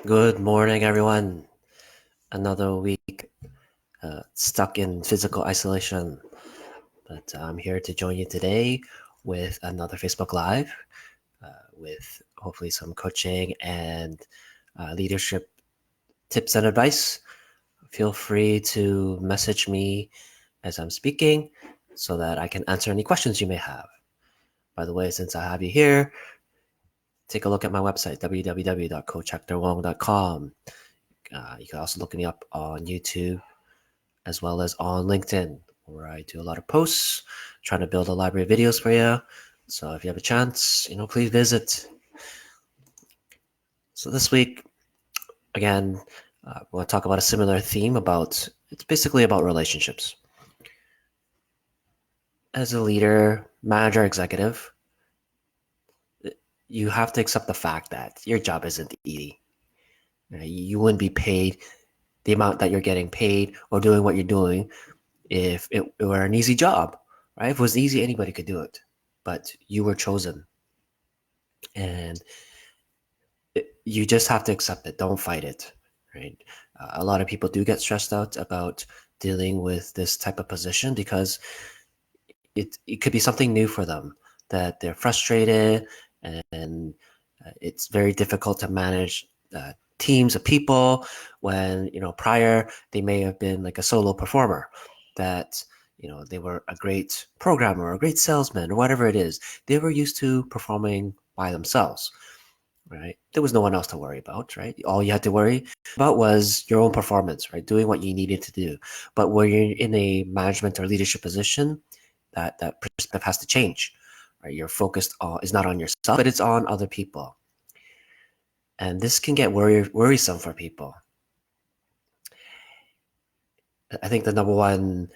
Good morning, everyone. Another week stuck in physical isolation, but I'm here to join you today with another Facebook Live with hopefully some coaching and leadership tips and advice. Feel free to message me as I'm speaking so that I can answer any questions you may have. By the way, since I have you here, take a look at my website, www.coachhectorwong.com. You can also look me up on YouTube as well as on LinkedIn, where I do a lot of posts, trying to build a library of videos for you. So if you have a chance, please visit. So this week, again, I want to talk about a similar theme it's basically about relationships. As a leader, manager, executive, you have to accept the fact that your job isn't easy. You wouldn't be paid the amount that you're getting paid or doing what you're doing if it were an easy job, right? If it was easy, anybody could do it. But you were chosen. And you just have to accept it. Don't fight it, right? A lot of people do get stressed out about dealing with this type of position because it could be something new for them, that they're frustrated, and it's very difficult to manage teams of people when prior they may have been like a solo performer, that they were a great programmer or a great salesman or whatever it is. They were used to performing by themselves, right? There was no one else to worry about, right? All you had to worry about was your own performance, right? Doing what you needed to do. But when you're in a management or leadership position, that perspective has to change, right? You're focused on is not on yourself, but it's on other people, and this can get worrisome for people. I think the number one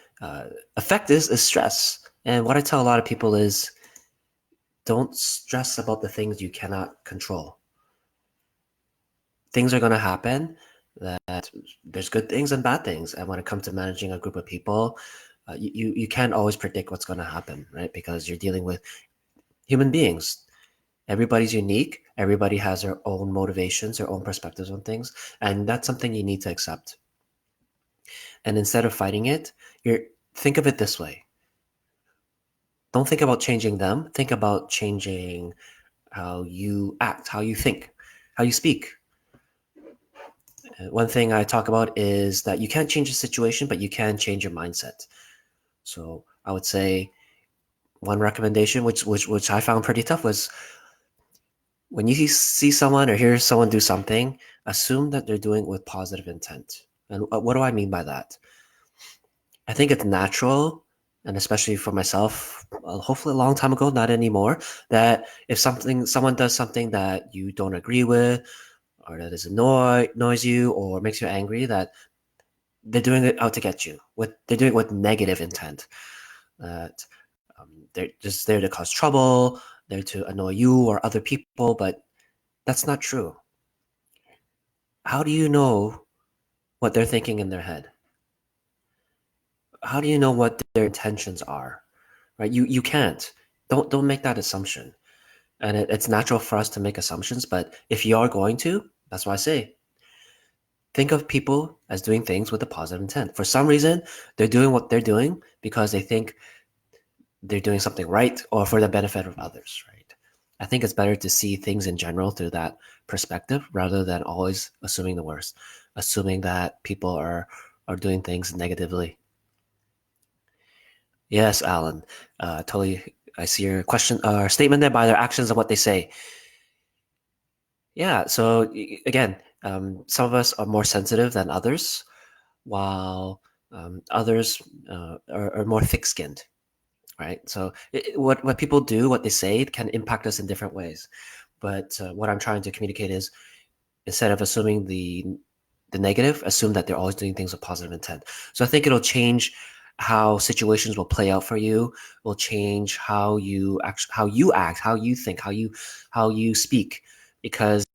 effect is stress, and what I tell a lot of people is don't stress about the things you cannot control. Things are going to happen, that there's good things and bad things, and when it comes to managing a group of people, you can't always predict what's going to happen, right? Because you're dealing with human beings. Everybody's unique. Everybody has their own motivations, their own perspectives on things, and that's something you need to accept. And instead of fighting it, you're think of it this way. Don't think about changing them. Think about changing how you act, how you think, how you speak. One thing I talk about is that you can't change the situation, but you can change your mindset. So I would say one recommendation, which I found pretty tough, was when you see someone or hear someone do something, assume that they're doing it with positive intent. And what do I mean by that? I think it's natural, and especially for myself, hopefully a long time ago, not anymore, that if someone does something that you don't agree with, or that annoys you or makes you angry, that they're doing it out to get you. They're doing it with negative intent. That they're just there to cause trouble, there to annoy you or other people, but that's not true. How do you know what they're thinking in their head? How do you know what their intentions are? Right? You can't. Don't make that assumption. And it's natural for us to make assumptions, but if you are going to, that's why I say think of people as doing things with a positive intent. For some reason, they're doing what they're doing because they think they're doing something right or for the benefit of others, right? I think it's better to see things in general through that perspective rather than always assuming the worst, assuming that people are doing things negatively. Yes, Alan. Totally. I see your question or statement there, by their actions and what they say. Yeah. So again, some of us are more sensitive than others, while others are more thick-skinned, right? So what people do, what they say, it can impact us in different ways. But what I'm trying to communicate is, instead of assuming the negative, assume that they're always doing things with positive intent. So I think it'll change how situations will play out for you. Will change how you act, how you think, how you speak, because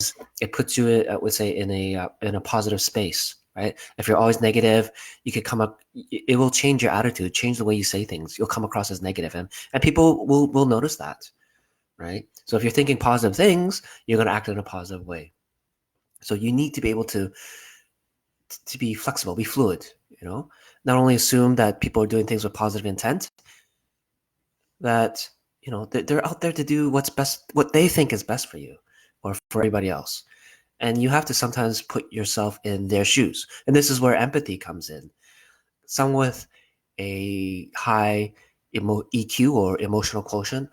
it puts you, I would say, in a positive space, right? If you're always negative, you could come up. It will change your attitude, change the way you say things. You'll come across as negative, and people will notice that, right? So if you're thinking positive things, you're going to act in a positive way. So you need to be able to be flexible, be fluid, you know, not only assume that people are doing things with positive intent, that, you know, they're out there to do what's best, what they think is best for you or for everybody else. And you have to sometimes put yourself in their shoes. And this is where empathy comes in. Someone with a high EQ or emotional quotient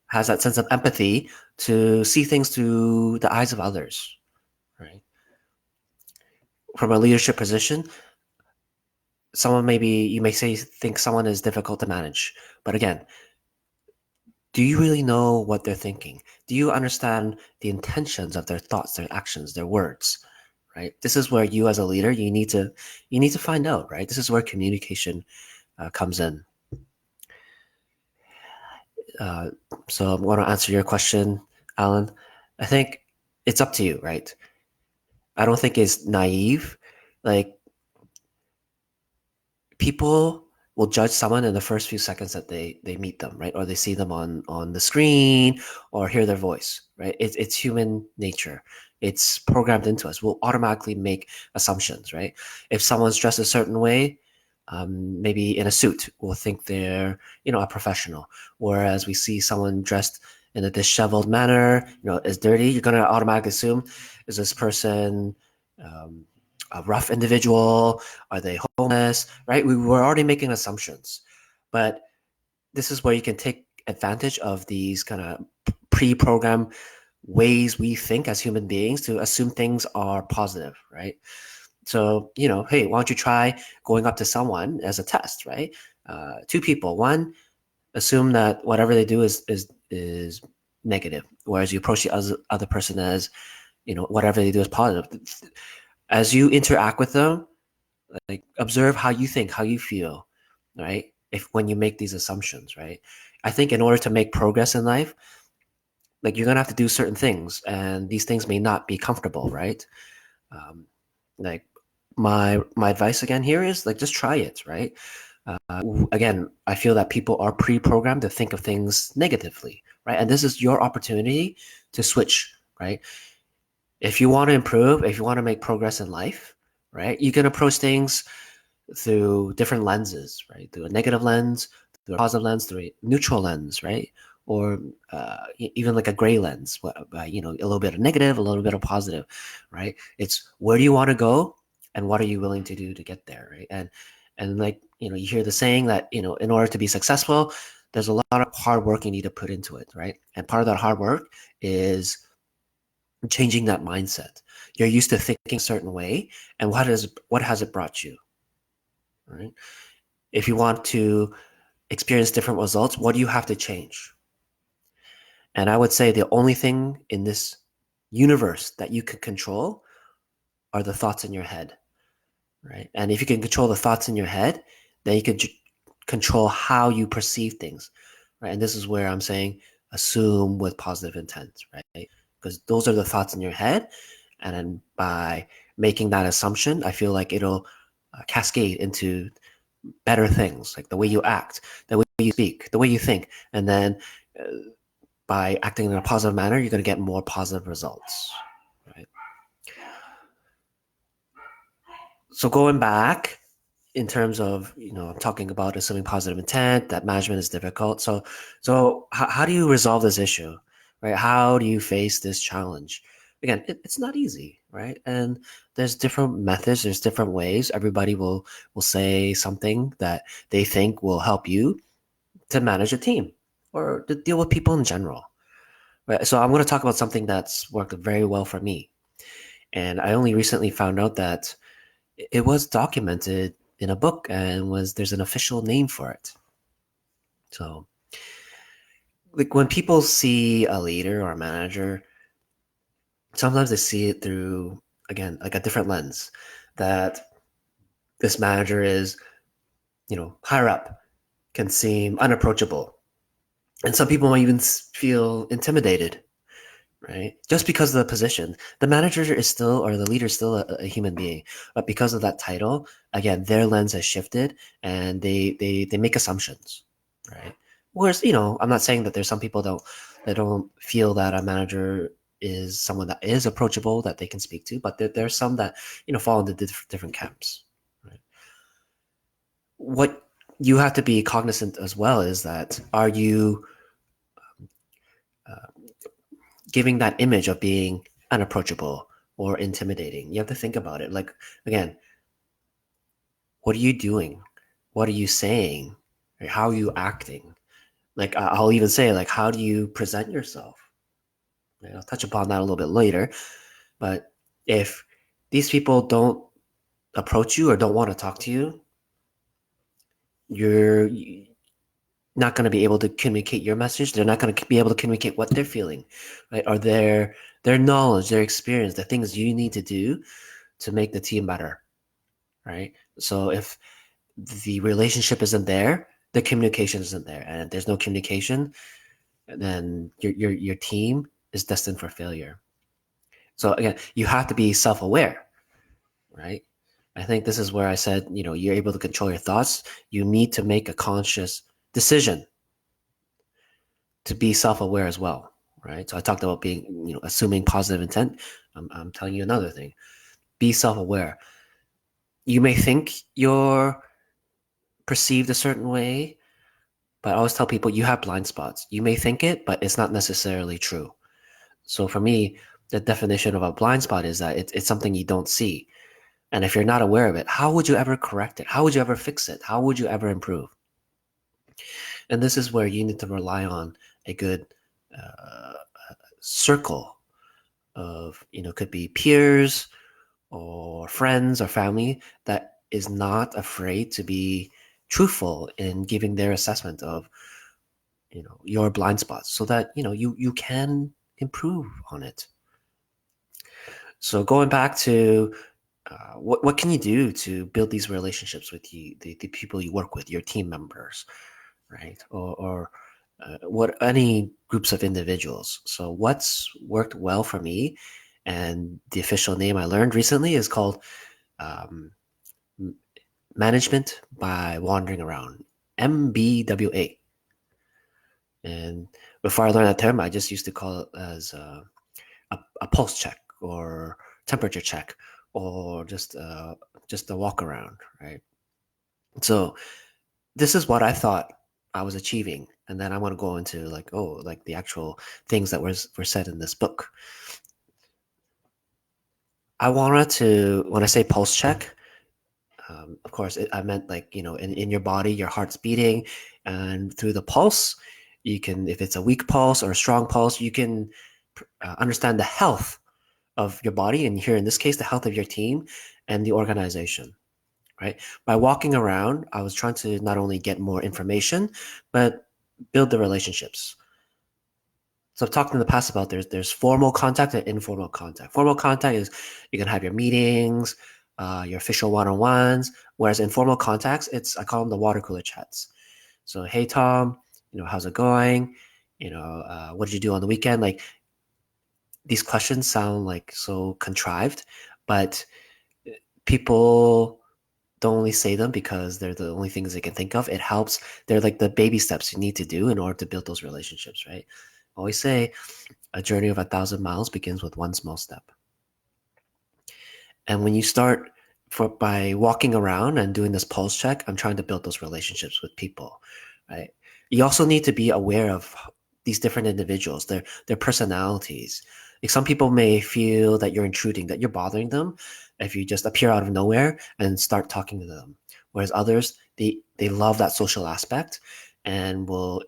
has that sense of empathy to see things through the eyes of others, right? From a leadership position, someone maybe you may say think someone is difficult to manage, but again, do you really know what they're thinking? Do you understand the intentions of their thoughts, their actions, their words? Right. This is where you, as a leader, you need to find out. Right. This is where communication comes in. Uh, so I'm going to answer your question, Alan. I think it's up to you. Right. I don't think it's naive. Like, people will judge someone in the first few seconds that they meet them, right? Or they see them on the screen or hear their voice, right? It's human nature. It's programmed into us. We'll automatically make assumptions, right? If someone's dressed a certain way, maybe in a suit, we'll think they're, a professional. Whereas we see someone dressed in a disheveled manner, is dirty, you're gonna automatically assume, is this person um, a rough individual? Are they homeless? Right? We were already making assumptions, but this is where you can take advantage of these kind of pre-programmed ways we think as human beings to assume things are positive, right? So, hey, why don't you try going up to someone as a test, right? Two people, one, assume that whatever they do is negative, whereas you approach the other person as, whatever they do is positive. As you interact with them, like, observe how you think, how you feel, right? If when you make these assumptions, right? I think in order to make progress in life, like, you're gonna have to do certain things, and these things may not be comfortable, right? Um, like, my advice again here is, like, just try it, right? Again, I feel that people are pre-programmed to think of things negatively, right? And this is your opportunity to switch, right? If you want to improve, if you want to make progress in life, right, you can approach things through different lenses, right? Through a negative lens, through a positive lens, through a neutral lens, right? Or even like a gray lens, a little bit of negative, a little bit of positive, right? It's where do you want to go, and what are you willing to do to get there, right? And like, you hear the saying that, in order to be successful, there's a lot of hard work you need to put into it, right? And part of that hard work is changing that mindset. You're used to thinking a certain way, and what has it brought you, right? If you want to experience different results, what do you have to change? And I would say the only thing in this universe that you can control are the thoughts in your head, right? And if you can control the thoughts in your head, then you can control how you perceive things, right? And this is where I'm saying assume with positive intent, right? Because those are the thoughts in your head. And then by making that assumption, I feel like it'll cascade into better things, like the way you act, the way you speak, the way you think. And then uh, by acting in a positive manner, you're going to get more positive results, right? So going back in terms of, I'm talking about assuming positive intent, that management is difficult. So how do you resolve this issue, right? How do you face this challenge? Again, it's not easy, right? And there's different methods, there's different ways. Everybody will say something that they think will help you to manage a team or to deal with people in general. Right. So I'm going to talk about something that's worked very well for me. And I only recently found out that it was documented in a book and there's an official name for it. So, like, when people see a leader or a manager, sometimes they see it through, again, like a different lens, that this manager is, higher up, can seem unapproachable. And some people might even feel intimidated, right? Just because of the position. The manager is still, or the leader is still a human being, but because of that title, again, their lens has shifted, and they make assumptions, right? Whereas, I'm not saying that there's some people that don't feel that a manager is someone that is approachable that they can speak to, but there's some that fall into different camps. Right? What you have to be cognizant as well is that are you uh, giving that image of being unapproachable or intimidating? You have to think about it. Like again, what are you doing? What are you saying? How are you acting? Like I'll even say, like, how do you present yourself? Right? I'll touch upon that a little bit later. But if these people don't approach you or don't want to talk to you, you're not going to be able to communicate your message. They're not going to be able to communicate what they're feeling, right? Or their knowledge, their experience, the things you need to do to make the team better, right? So if the relationship isn't there, the communication isn't there, and if there's no communication, then your team is destined for failure. So again, you have to be self-aware, right? I think this is where I said, you're able to control your thoughts. You need to make a conscious decision to be self-aware as well, right? So I talked about being, assuming positive intent. I'm telling you another thing. Be self-aware. You may think you're perceived a certain way, but I always tell people you have blind spots. You may think it, but it's not necessarily true. So for me, the definition of a blind spot is that it's something you don't see. And if you're not aware of it, how would you ever correct it? How would you ever fix it? How would you ever improve? And this is where you need to rely on a good uh, circle of, could be peers or friends or family that is not afraid to be truthful in giving their assessment of, your blind spots so that, you can improve on it. So going back to what can you do to build these relationships with the people you work with, your team members, right? Or what any groups of individuals. So what's worked well for me, and the official name I learned recently is called um, Management by Wandering Around, MBWA. And before I learned that term, I just used to call it as a pulse check or temperature check or just a walk around, right? So this is what I thought I was achieving, and then I want to go into like the actual things that were said in this book. I wanted to, when I say pulse check, of course, I meant like, in your body, your heart's beating, and through the pulse, you can, if it's a weak pulse or a strong pulse, you can understand the health of your body, and here in this case, the health of your team and the organization, right? By walking around, I was trying to not only get more information, but build the relationships. So I've talked in the past about there's formal contact and informal contact. Formal contact is you can have your meetings, your official one-on-ones, whereas informal contacts, I call them the water cooler chats. So hey Tom, how's it going? What did you do on the weekend? Like these questions sound like so contrived, but people don't only say them because they're the only things they can think of. It helps. They're like the baby steps you need to do in order to build those relationships, right? I always say a journey of 1,000 miles begins with one small step. And when you start by walking around and doing this pulse check, I'm trying to build those relationships with people, right? You also need to be aware of these different individuals, their personalities. Like some people may feel that you're intruding, that you're bothering them if you just appear out of nowhere and start talking to them. Whereas others, they love that social aspect and will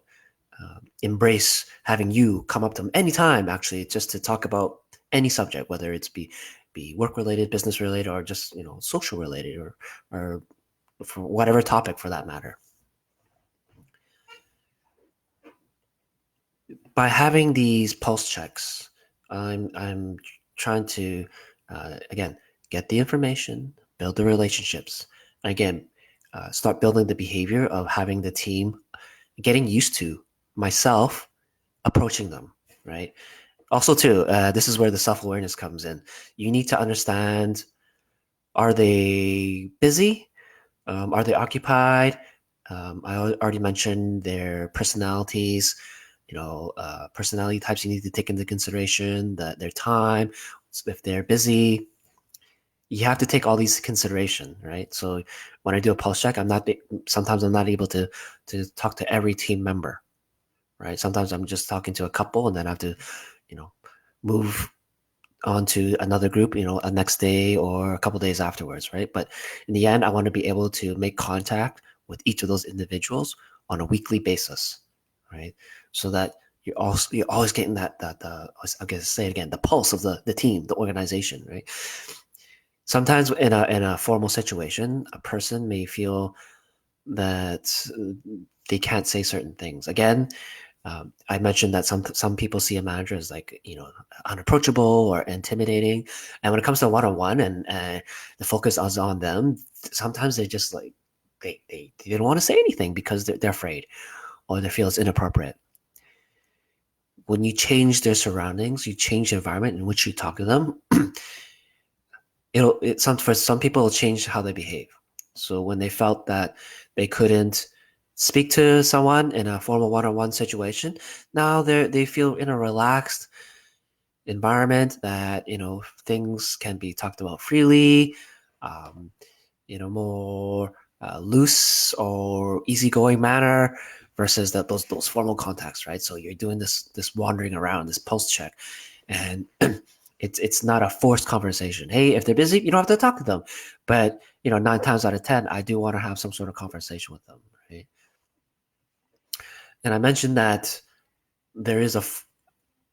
embrace having you come up to them anytime, actually, just to talk about any subject, whether it's be work related, business related, or just social related, or for whatever topic for that matter. By having these pulse checks, I'm trying to again get the information, build the relationships, and again start building the behavior of having the team getting used to myself approaching them, right? Also, too, this is where the self awareness comes in. You need to understand: are they busy? Are they occupied? I already mentioned their personalities. personality types you need to take into consideration, their time, if they're busy. You have to take all these consideration, right? So when I do a pulse check, sometimes I'm not able to talk to every team member, right? Sometimes I'm just talking to a couple, and then I have to, you know, move on to another group, a next day or a couple days afterwards, right? But in the end, I want to be able to make contact with each of those individuals on a weekly basis, right? So that you're always getting that I'm gonna say it again, the pulse of the team, the organization, right? Sometimes in a formal situation, a person may feel that they can't say certain things. Again, I mentioned that some people see a manager as like unapproachable or intimidating, and when it comes to one on one and the focus is on them, sometimes they just like they don't want to say anything because they're afraid or they feel it's inappropriate. When you change their surroundings, you change the environment in which you talk to them. For some people it'll change how they behave. So when they felt that they couldn't speak to someone in a formal one-on-one situation, now they feel in a relaxed environment that things can be talked about freely, um, more loose or easygoing manner versus those formal contacts, right? So you're doing this wandering around, this pulse check, and it's not a forced conversation. Hey, if they're busy, you don't have to talk to them, but 9 times out of 10, I do want to have some sort of conversation with them, right? And I mentioned that there is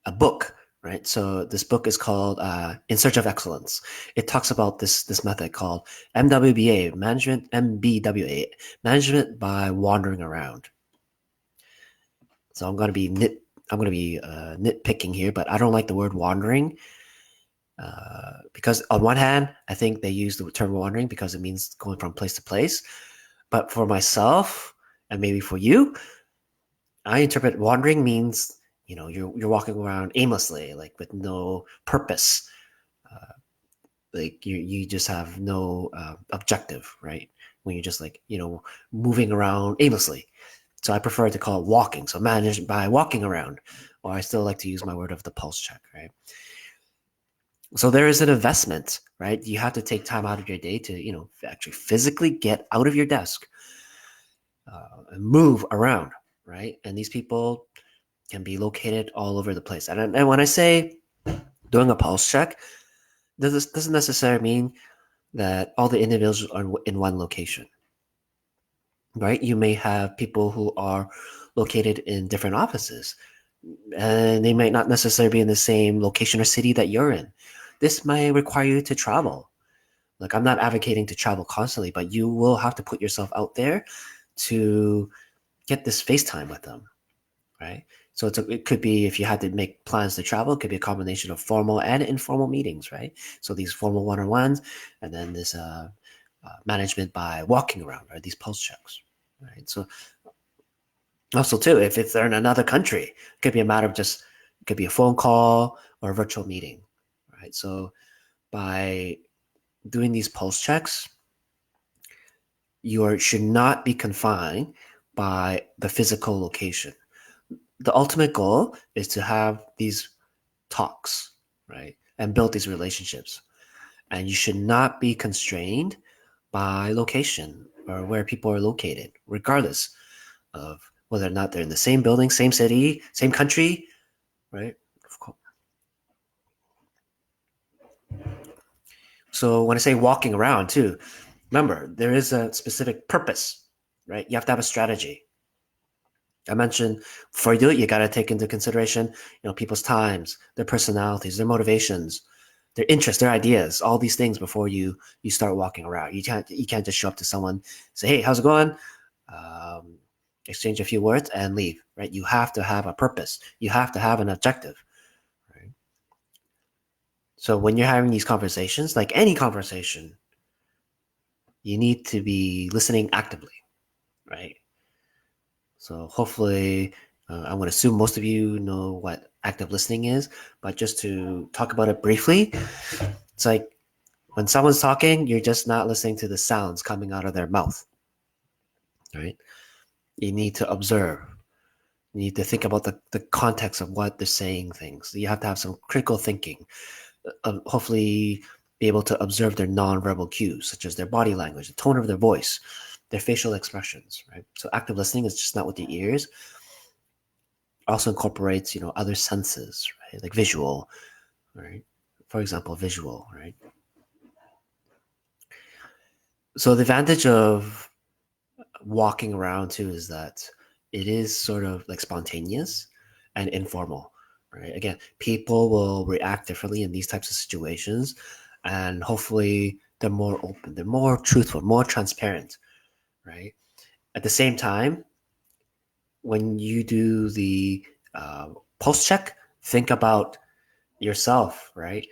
a book, right? So this book is called In Search of Excellence. It talks about this method called MWBA, MBWA, management by wandering around. So I'm going to be nitpicking here, but I don't like the word wandering because on one hand, I think they use the term wandering because it means going from place to place. But for myself, and maybe for you, I interpret wandering means you're walking around aimlessly, like with no purpose, like you just have no objective, right? When you're just like moving around aimlessly. So I prefer to call it walking. So managed by walking around, or I still like to use my word of the pulse check, right? So there is an investment, right? You have to take time out of your day to actually physically get out of your desk and move around, right? And these people can be located all over the place. And when I say doing a pulse check, this doesn't necessarily mean that all the individuals are in one location, right? You may have people who are located in different offices, and they might not necessarily be in the same location or city that you're in. This may require you to travel. Like, I'm not advocating to travel constantly, but you will have to put yourself out there to get this FaceTime with them, right? So it could be, if you had to make plans to travel, it could be a combination of formal and informal meetings, right? So these formal one-on-ones, and then this management by walking around, right? These pulse checks, right? So also too, if they're in another country, it could be a matter of it could be a phone call or a virtual meeting, right? So by doing these pulse checks, you should not be confined by the physical location. The ultimate goal is to have these talks, right? And build these relationships. And you should not be constrained by location or where people are located, regardless of whether or not they're in the same building, same city, same country, right? So when I say walking around too, remember there is a specific purpose, right? You have to have a strategy. I mentioned before you do it, you got to take into consideration, people's times, their personalities, their motivations, their interests, their ideas, all these things before you start walking around. You can't just show up to someone, say, "Hey, how's it going?" Um, exchange a few words and leave. Right? You have to have a purpose. You have to have an objective. Right? So when you're having these conversations, like any conversation, you need to be listening actively. Right? So hopefully, I'm going to assume most of you know what active listening is, but just to talk about it briefly, it's like when someone's talking, you're just not listening to the sounds coming out of their mouth, right? You need to observe. You need to think about the context of what they're saying things. You have to have some critical thinking. Hopefully be able to observe their nonverbal cues, such as their body language, the tone of their voice, their facial expressions, right? So active listening is just not with the ears. Also incorporates, other senses, right? Like visual, right? For example, visual, right? So the advantage of walking around too is that it is sort of like spontaneous and informal, right? Again, people will react differently in these types of situations, and hopefully they're more open, they're more truthful, more transparent, right? At the same time, when you do the post check, think about yourself, right?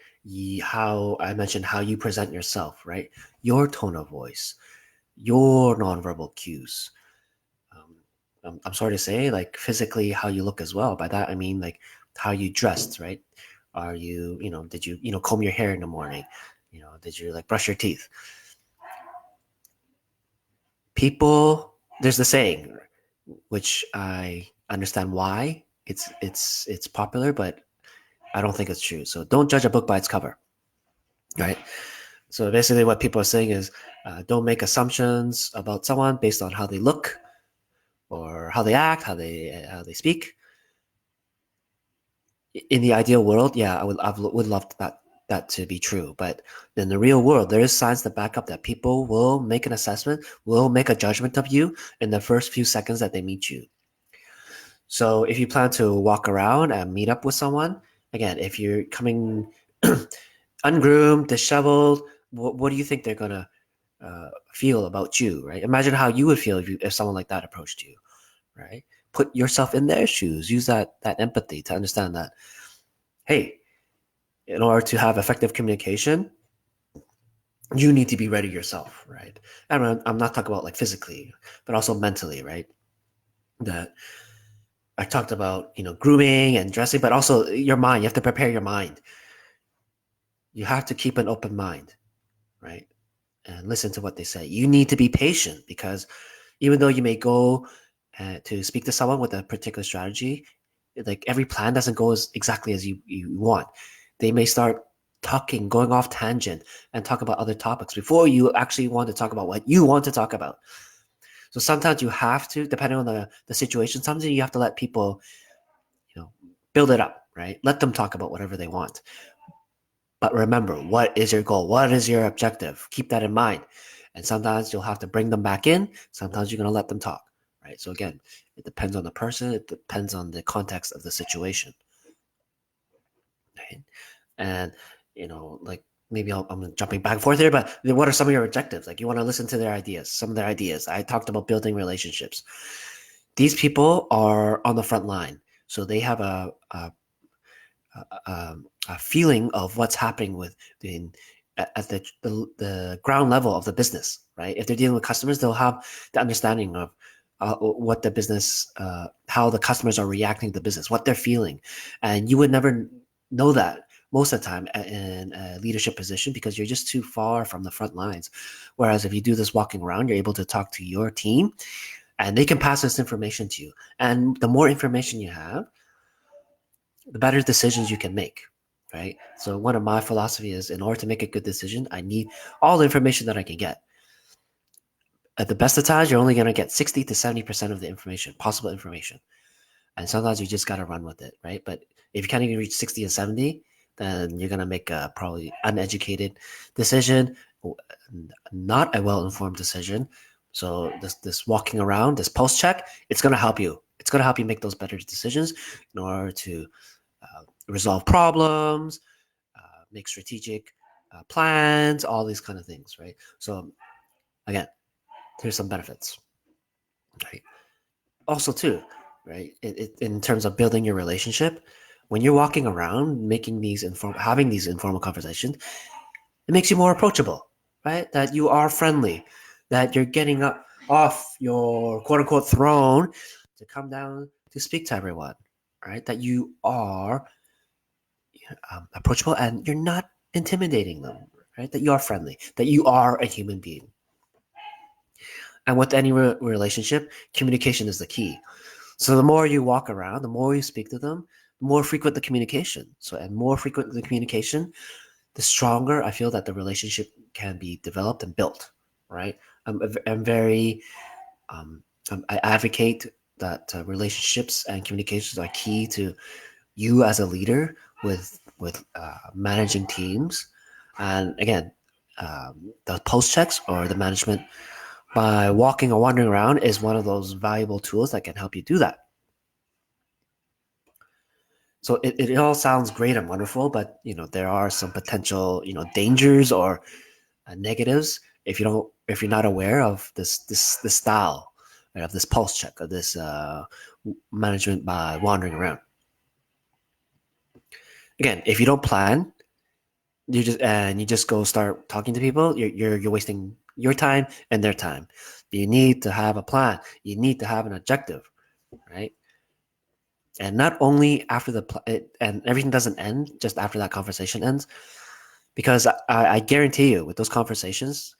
How I mentioned how you present yourself, right? Your tone of voice, your nonverbal cues. I'm sorry to say, like physically, how you look as well. By that, I mean like how you dressed, right? Are you, did you, comb your hair in the morning? Did you like brush your teeth? People, there's the saying, which I understand why it's popular, but I don't think it's true. So don't judge a book by its cover, right? So basically, what people are saying is, don't make assumptions about someone based on how they look or how they act, how they speak. In the ideal world, yeah, I would love that to be true. But in the real world, there is science to back up that people will make an assessment, will make a judgment of you in the first few seconds that they meet you. So if you plan to walk around and meet up with someone, again, if you're coming ungroomed, disheveled, what do you think they're gonna feel about you, right? Imagine how you would feel if someone like that approached you, right? Put yourself in their shoes. Use that empathy to understand that, hey, in order to have effective communication, you need to be ready yourself, right? I'm not talking about like physically, but also mentally, right? That I talked about, grooming and dressing, but also your mind. You have to prepare your mind. You have to keep an open mind, right? And listen to what they say. You need to be patient because even though you may go to speak to someone with a particular strategy, like every plan doesn't go exactly as you want. They may start talking, going off tangent, and talk about other topics before you actually want to talk about what you want to talk about. So sometimes you have to, depending on the situation, sometimes you have to let people, build it up, right? Let them talk about whatever they want. But remember, what is your goal? What is your objective? Keep that in mind. And sometimes you'll have to bring them back in. Sometimes you're going to let them talk, right? So again, it depends on the person. It depends on the context of the situation, right? And, like maybe I'm jumping back and forth here, but what are some of your objectives? Like you want to listen to their ideas, some of their ideas. I talked about building relationships. These people are on the front line. So they have a feeling of what's happening at the ground level of the business, right? If they're dealing with customers, they'll have the understanding of what the business, how the customers are reacting to the business, what they're feeling, and you would never know that most of the time in a leadership position because you're just too far from the front lines. Whereas if you do this walking around, you're able to talk to your team, and they can pass this information to you. And the more information you have, the better decisions you can make, right? So one of my philosophy is in order to make a good decision, I need all the information that I can get. At the best of times, you're only going to get 60 to 70% of the information, possible information. And sometimes you just got to run with it, right? But if you can't even reach 60 and 70, then you're going to make a probably uneducated decision, not a well-informed decision. So this walking around, this post check, it's going to help you. It's going to help you make those better decisions in order to resolve problems, make strategic plans, all these kind of things, right? So again, here's some benefits, right? Also, too, right? In terms of building your relationship, when you're walking around, having these informal conversations, it makes you more approachable, right? That you are friendly, that you're getting up off your quote unquote throne to come down to speak to everyone, right? That you are approachable and you're not intimidating them, right? That you are friendly, that you are a human being. And with any relationship, communication is the key. So the more you walk around, the more you speak to them, the more frequent the communication. So, and more frequent the communication, the stronger I feel that the relationship can be developed and built, right? I'm very, um, I advocate that relationships and communications are key to you as a leader with managing teams. And again, the post checks or the management by walking or wandering around is one of those valuable tools that can help you do that. So it all sounds great and wonderful, but there are some potential dangers or negatives if you're not aware of this style, right, of this pulse check, of this management by wandering around. Again, if you don't plan, you just go start talking to people, you're wasting your time and their time. You need to have a plan. You need to have an objective, right? And not only after and everything doesn't end just after that conversation ends, because I guarantee you with those conversations,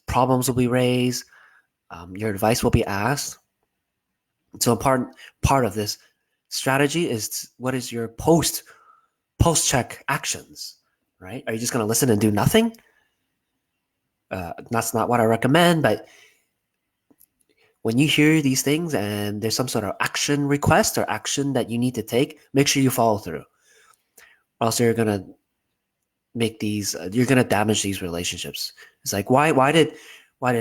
problems will be raised, your advice will be asked. So part of this strategy is what is your post check actions, right? Are you just going to listen and do nothing? That's not what I recommend, but when you hear these things and there's some sort of action request or action that you need to take, make sure you follow through. Or else you're gonna damage these relationships. It's like why did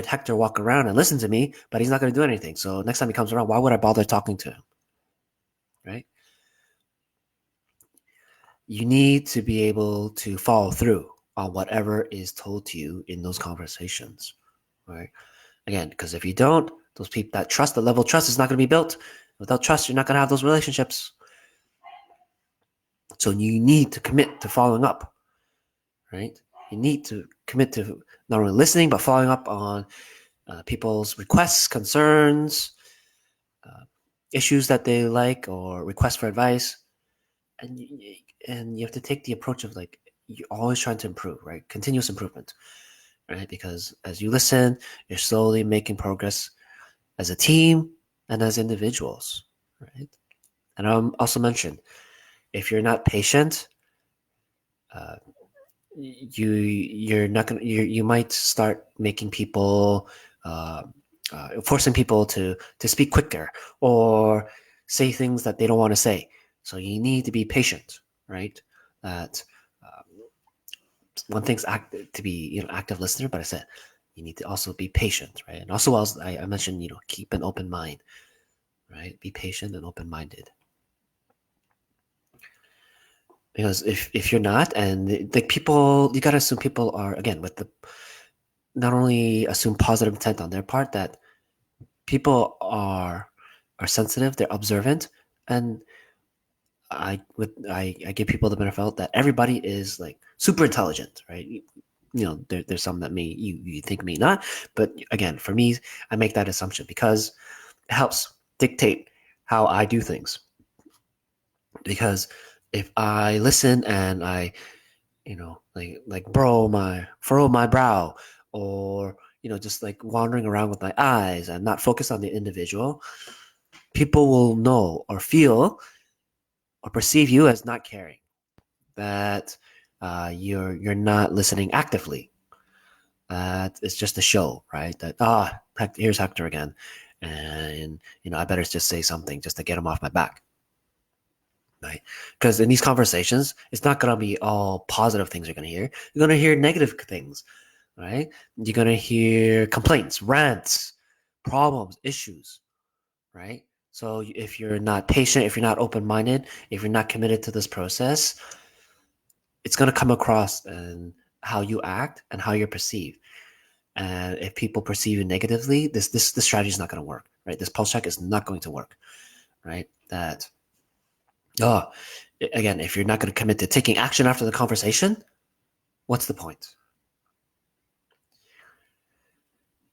Hector walk around and listen to me, but he's not gonna do anything? So next time he comes around, why would I bother talking to him? Right? You need to be able to follow through on whatever is told to you in those conversations. Right? Again, because if you don't, those people the level of trust is not going to be built. Without trust, you're not going to have those relationships. So you need to commit to following up, right? You need to commit to not only listening, but following up on people's requests, concerns, uh, issues that they like, or requests for advice. And you have to take the approach of like, you're always trying to improve, right? Continuous improvement, right? Because as you listen, you're slowly making progress as a team and as individuals, right? And I also mentioned, if you're not patient, uh, you're not gonna you might start making people uh, forcing people to speak quicker or say things that they don't want to say. So you need to be patient, right? That one thing's to be active listener, but I said you need to also be patient, right? And also, I mentioned keep an open mind, right? Be patient and open minded. Because if you're not, and the people, you gotta assume people are, again, with the not only assume positive intent on their part, that people are sensitive, they're observant, and I give people the benefit that everybody is like super intelligent, right? There's some that you think may not, but again, for me, I make that assumption because it helps dictate how I do things. Because if I listen and I like furrow my brow, or just like wandering around with my eyes and not focus on the individual, people will know or feel or perceive you as not caring, that you're not listening actively, that it's just a show, right? That here's Hector again, and I better just say something just to get him off my back. Right? Because in these conversations, it's not going to be all positive things you're going to hear. You're going to hear negative things, right? You're going to hear complaints, rants, problems, issues, right? So if you're not patient, if you're not open-minded, if you're not committed to this process, it's going to come across in how you act and how you're perceived. And if people perceive you negatively, this strategy is not going to work, right? This pulse check is not going to work, right? Oh, again, if you're not going to commit to taking action after the conversation, what's the point?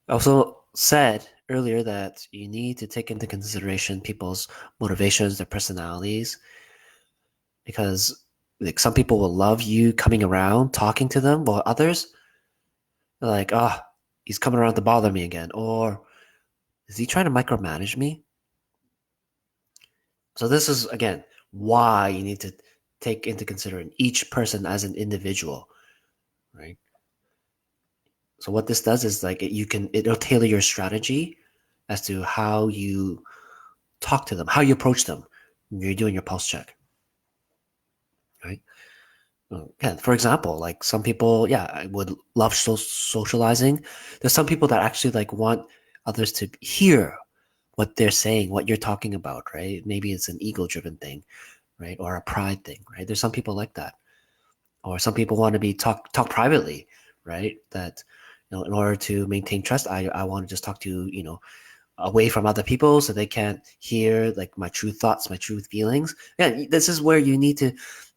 I also said earlier that you need to take into consideration people's motivations, their personalities, because like some people will love you coming around, talking to them, while others are like, he's coming around to bother me again, or is he trying to micromanage me? So this is again why you need to take into consideration each person as an individual, right? So what this does is like it'll tailor your strategy as to how you talk to them, how you approach them when you're doing your pulse check, right? Yeah, for example, like some people, yeah, I would love socializing. There's some people that actually like want others to hear what they're saying, what you're talking about, right? Maybe it's an ego-driven thing, right, or a pride thing, right? There's some people like that, or some people want to be talk privately, right? That in order to maintain trust, I want to just talk to away from other people so they can't hear like my true thoughts, my true feelings. Yeah, this is where you need to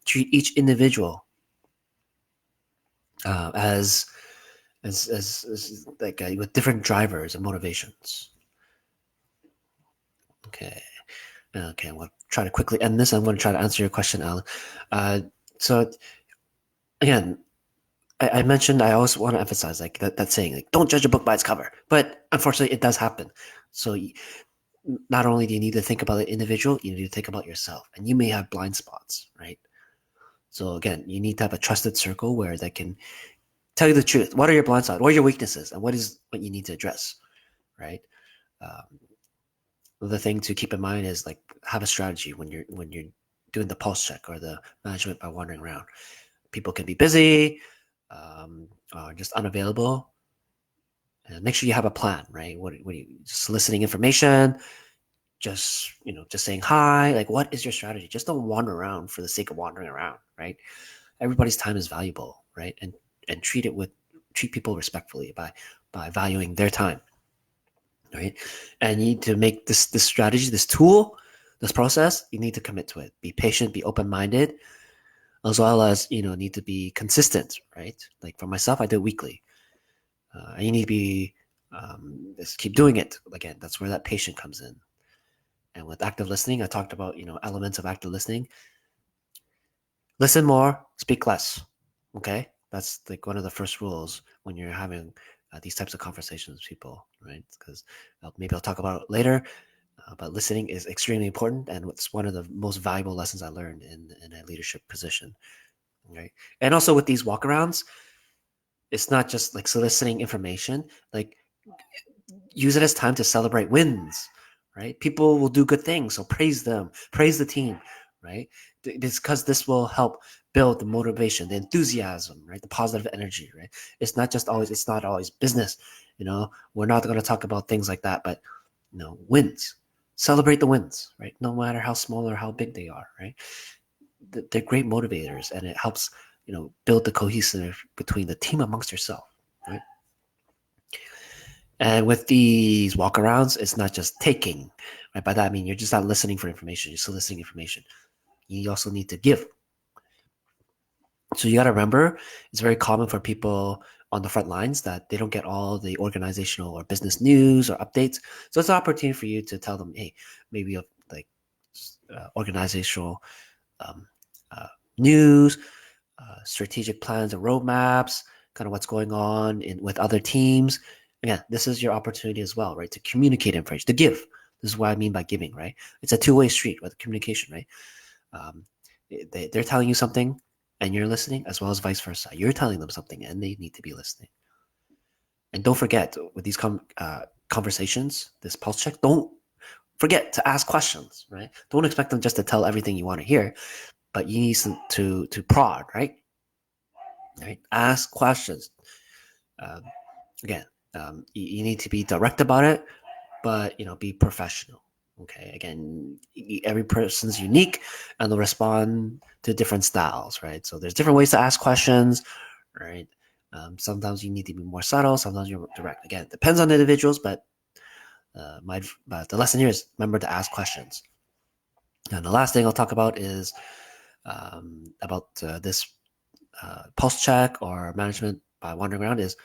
treat each individual as like with different drivers and motivations. Okay. Okay, I'm going to try to quickly end this. I'm going to try to answer your question, Alan. Uh, so again, I mentioned I always want to emphasize like that saying like don't judge a book by its cover, but unfortunately it does happen. So not only do you need to think about the individual, you need to think about yourself, and you may have blind spots, right? So again, you need to have a trusted circle where they can tell you the truth. What are your blind spots? What are your weaknesses? And what is what you need to address, right? Um, the thing to keep in mind is like have a strategy when you're doing the pulse check or the management by wandering around. People can be busy, or just unavailable. And make sure you have a plan, right? What are you just soliciting information? Just saying hi. Like, what is your strategy? Just don't wander around for the sake of wandering around, right? Everybody's time is valuable, right? And treat people respectfully by valuing their time, right? And you need to make this strategy, this tool, this process. You need to commit to it. Be patient. Be open minded, as well as need to be consistent, right? Like for myself, I do it weekly. You need to be just keep doing it. Again, that's where that patient comes in. And with active listening, I talked about elements of active listening. Listen more, speak less. Okay, that's like one of the first rules when you're having these types of conversations with people, right? Because maybe I'll talk about it later. But listening is extremely important, and it's one of the most valuable lessons I learned in a leadership position. Right, and also with these walkarounds, it's not just like soliciting information. Like use it as time to celebrate wins, right? People will do good things, so praise them, praise the team, right? It's because this will help build the motivation, the enthusiasm, right? The positive energy, right? It's not always business. We're not going to talk about things like that, but wins. Celebrate the wins, right? No matter how small or how big they are, right? They're great motivators, and it helps build the cohesive between the team amongst yourself, right? And with these walkarounds, it's not just taking, right? By that I mean you're just not listening for information, you're soliciting information. You also need to give. So you got to remember, it's very common for people on the front lines that they don't get all the organizational or business news or updates. So it's an opportunity for you to tell them, hey, maybe like organizational um, uh, news, strategic plans and roadmaps, kind of what's going on with other teams. Again, this is your opportunity as well, right? To communicate information, to give. This is what I mean by giving, right? It's a two-way street with communication, right? Um, they're telling you something and you're listening, as well as vice versa. You're telling them something and they need to be listening. And don't forget with these conversations, this pulse check, don't forget to ask questions, right? Don't expect them just to tell everything you want to hear, but you need to prod, right? Right? Ask questions. Um, Again, you need to be direct about it, but be professional. Okay. Again, every person's unique, and they'll respond to different styles, right? So there's different ways to ask questions, right? Sometimes you need to be more subtle. Sometimes you're direct. Again, it depends on the individuals, but but the lesson here is remember to ask questions. And the last thing I'll talk about is about this pulse check or management by wandering around is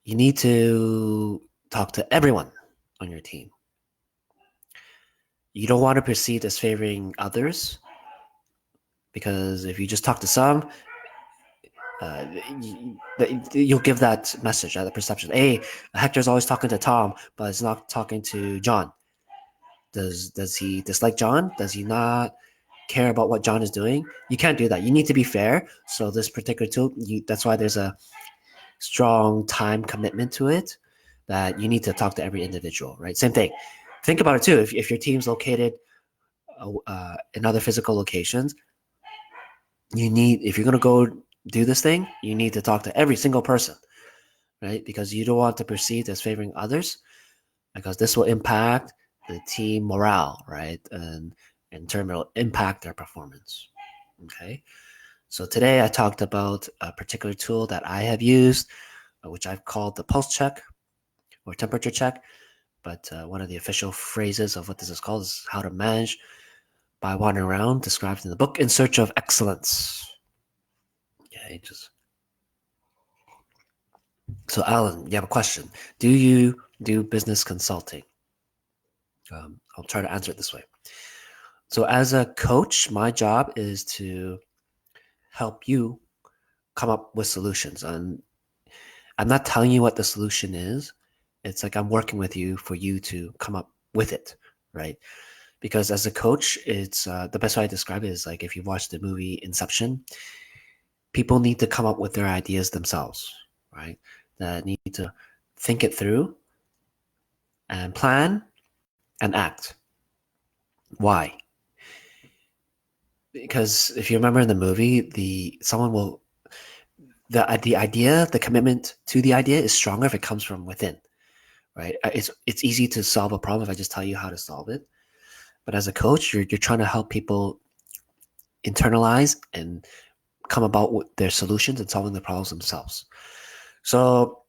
you need to talk to everyone on your team. You don't want to perceive as favoring others, because if you just talk to some, uh, you'll give that message, that perception. Hey, Hector's always talking to Tom, but it's not talking to John. Does he dislike John? Does he not care about what John is doing? You can't do that. You need to be fair. So this particular tool, that's why there's a strong time commitment to it, that you need to talk to every individual, right? Same thing. Think about it too. If your team's located in other physical locations, if you're going to go do this thing, you need to talk to every single person, right? Because you don't want to perceive as favoring others, because this will impact the team morale, right? And in turn, it'll impact their performance. Okay. So today I talked about a particular tool that I have used, which I've called the pulse check or temperature check. But one of the official phrases of what this is called is how to manage by wandering around, described in the book In Search of Excellence. Yeah, So Alan, you have a question. Do you do business consulting? I'll try to answer it this way. So as a coach, my job is to help you come up with solutions. And I'm not telling you what the solution is. It's like I'm working with you for you to come up with it, right? Because as a coach, it's the best way I describe it is like if you watch the movie Inception, people need to come up with their ideas themselves, right? That need to think it through and plan and act. Why? Because if you remember in the movie, the idea, the commitment to the idea is stronger if it comes from within, right? It's easy to solve a problem if I just tell you how to solve it. But as a coach, you're trying to help people internalize and come about with their solutions and solving the problems themselves. So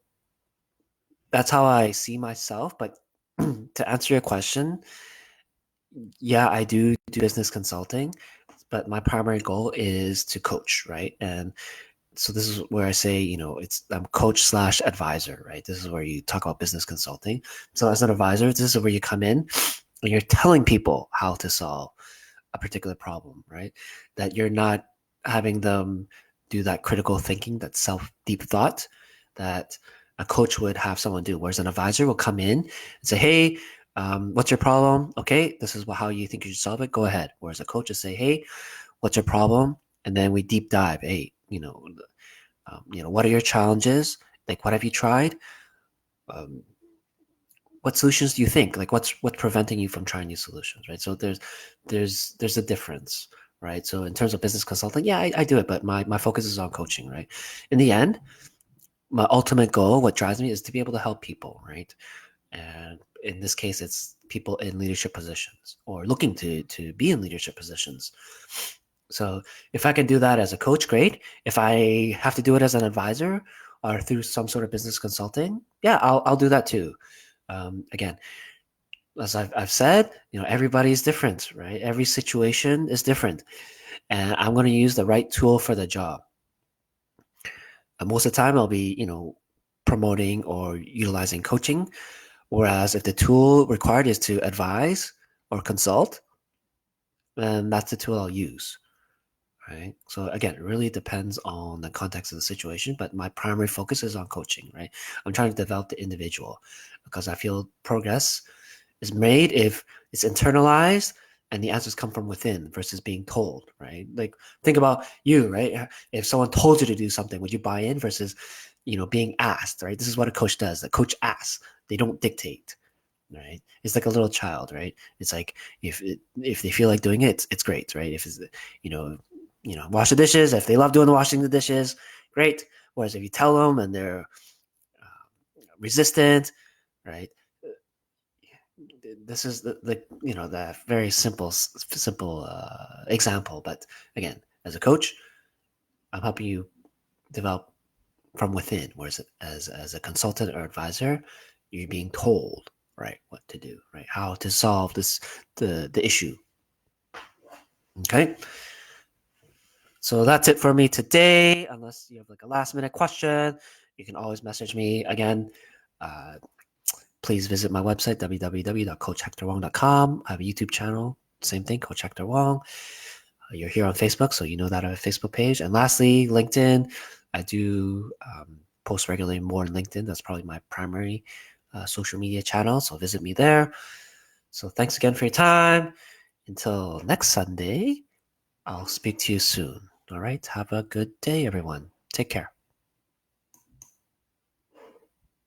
that's how I see myself. But to answer your question, yeah, I do business consulting, but my primary goal is to coach, right? And so this is where I say, I'm coach slash advisor, right? This is where you talk about business consulting. So as an advisor, this is where you come in and you're telling people how to solve a particular problem, right? That you're not having them do that critical thinking, that deep thought that a coach would have someone do. Whereas an advisor will come in and say, hey, what's your problem? Okay, this is how you think you should solve it. Go ahead. Whereas a coach will say, hey, what's your problem? And then we deep dive. Hey, what are your challenges? Like, what have you tried? Um, what solutions do you think? Like, what's preventing you from trying new solutions, right? So there's a difference, right? So in terms of business consulting, yeah, I do it, but my focus is on coaching, right? In the end, my ultimate goal, what drives me, is to be able to help people, right? And in this case, it's people in leadership positions or looking to be in leadership positions. So if I can do that as a coach, great. If I have to do it as an advisor or through some sort of business consulting, yeah, I'll do that too. Again, as I've said, everybody's different, right? Every situation is different, and I'm going to use the right tool for the job. And most of the time, I'll be, promoting or utilizing coaching. Whereas if the tool required is to advise or consult, then that's the tool I'll use. Right. So again, it really depends on the context of the situation, but my primary focus is on coaching, right? I'm trying to develop the individual because I feel progress is made if it's internalized and the answers come from within versus being told, right? Like think about you, right? If someone told you to do something, would you buy in versus, being asked, right? This is what a coach does. The coach asks, they don't dictate. Right, it's like a little child, right? It's like if they feel like doing it, it's great, right? If it's you know wash the dishes, if they love doing the washing the dishes, great. Whereas if you tell them and they're resistant, right? This is the very simple example, but again, as a coach, I'm helping you develop from within, whereas as a consultant or advisor, you're being told, right, what to do, right, how to solve the issue. Okay, so that's it for me today. Unless you have like a last minute question, you can always message me again. Please visit my website, www.coachhectorwong.com. I have a YouTube channel, same thing, Coach Hector Wong. You're here on Facebook, so you know that I have a Facebook page. And lastly, LinkedIn. I do post regularly more on LinkedIn. That's probably my primary social media channel, so visit me there. So thanks again for your time. Until next Sunday, I'll speak to you soon. All right. Have a good day, everyone. Take care.